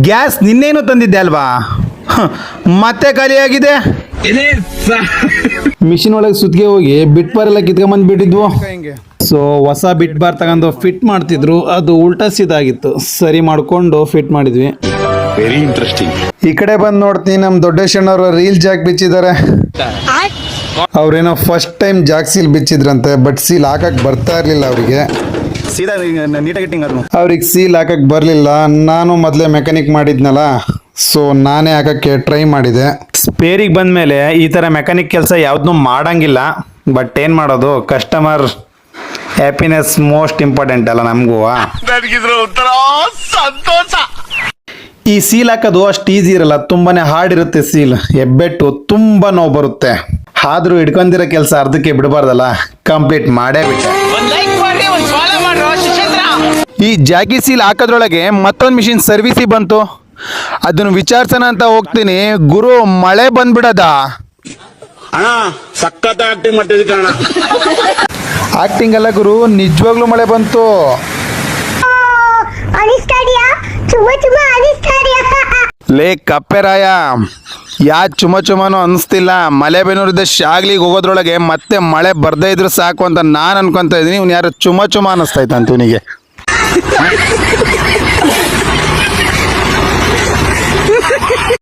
Gas ನಿನ್ನೇನು ತಂದಿದ್ದೆ ಅಲ್ವಾ, ಮತ್ತೆ ಖಾಲಿಯಾಗಿದೆ. ಮಿಷಿನ್ ಒಳಗೆ ಸುತ್ತಿಗೆ ಹೋಗಿ ಬಿಟ್ ಬಾರ್ ಎಲ್ಲ ಕಿತ್ಕೊಂಬಂದು ಬಿಟ್ಟಿದ್ವು. ಸೊ ಹೊಸ ಬಿಟ್ ಬಾರ್ ತಗೊಂಡು ಫಿಟ್ ಮಾಡ್ತಿದ್ರು, ಅದು ಉಲ್ಟಾ ಸೀದಾಗಿತ್ತು. ಸರಿ ಮಾಡ್ಕೊಂಡು ಫಿಟ್ ಮಾಡಿದ್ವಿ. Very interesting. ಈ ಕಡೆ ಬಂದು ನೋಡ್ತೀನಿ, ನಮ್ಮ ದೊಡ್ಡೇಶಣ್ಣವರು ರೀಲ್ ಜಾಕ್ ಬಿಚ್ಚಿದ್ದಾರೆ. ಅವ್ರೇನೋ ಫಸ್ಟ್ ಟೈಮ್ ಜಾಕ್ ಸೀಲ್ ಬಿಚ್ಚಿದ್ರಂತೆ, ಬಟ್ ಸೀಲ್ ಹಾಕಕ್ ಬರ್ತಾ ಇರ್ಲಿಲ್ಲ ಅವರಿಗೆ. ಸೀದಾ ನೀಟಾಗಿ ಅವ್ರಿಗೆ ಸೀಲ್ ಹಾಕಕ್ ಬರಲಿಲ್ಲ. ನಾನು ಮೊದಲೇ ಮೆಕ್ಯಾನಿಕ್ ಮಾಡಿದ್ನಲ್ಲ, ಸೊ ನಾನೇ ಹಾಕಕ್ಕೆ ಟ್ರೈ ಮಾಡಿದೆ. ಸ್ಪೇರಿಗೆ ಬಂದಮೇಲೆ ಈ ಥರ ಮೆಕ್ಯಾನಿಕ್ ಕೆಲಸ ಯಾವುದನ್ನೂ ಮಾಡಂಗಿಲ್ಲ. ಬಟ್ ಏನು ಮಾಡೋದು, ಕಸ್ಟಮರ್ ಹ್ಯಾಪಿನೆಸ್ ಮೋಸ್ಟ್ ಇಂಪಾರ್ಟೆಂಟ್ ಅಲ್ಲ ನಮಗೂ. ಈ ಸೀಲ್ ಹಾಕೋದು ಅಷ್ಟು ಈಸಿ ಇರಲ್ಲ, ತುಂಬಾನೇ ಹಾರ್ಡ್ ಇರುತ್ತೆ ಸೀಲ್. ಹೆಬ್ಬೆಟ್ಟು ತುಂಬಾ ನೋವು ಬರುತ್ತೆ. ಆದ್ರೂ ಹಿಡ್ಕೊಂಡಿರೋ ಕೆಲಸ ಅರ್ಧಕ್ಕೆ ಬಿಡಬಾರ್ದಲ್ಲ, ಕಂಪ್ಲೀಟ್ ಮಾಡೇ ಬಿಟ್ಟೆ. ಈ ಜಾಗಿ ಸೀಲ್ ಹಾಕೋದ್ರೊಳಗೆ ಮತ್ತೊಂದು ಮಿಷಿನ್ ಸರ್ವಿಸಿಗೆ ಬಂತು. ಅದನ್ನು ವಿಚಾರಿಸೋಣ ಅಂತ ಹೋಗ್ತೀನಿ. ಗುರು, ಮಳೆ ಬಂದ್ಬಿಡದ. ಅಣ್ಣ ಸಖತ್ ಆಕ್ಟಿಂಗ್ ಮಾಡ್ತಿದ್ದೆ ಕಣ. ಆಕ್ಟಿಂಗ್ ಅಲ್ಲ ಗುರು, ನಿಜವಾಗ್ಲೂ ಮಳೆ ಬಂತು. ಲೇ ಕಪ್ಪೆರಾಯ, ಯಾ ಚುಮ ಚುಮನೋ ಅನಿಸ್ತಿಲ್ಲ. ಮಲೆಬೆನ್ನೂರಿದ್ದ ಶಾಗ್ಲಿಗೆ ಹೋಗೋದ್ರೊಳಗೆ ಮತ್ತೆ ಮಳೆ ಬರ್ದೇ ಇದ್ರು ಸಾಕು ಅಂತ ನಾನು ಅನ್ಕೊಂತ ಇದ್ದೀನಿ. ಇವ್ನು ಯಾರು ಚುಮ ಚುಮ ಅನಿಸ್ತಾ ಇತ್ತಂತ ಇವನಿಗೆ.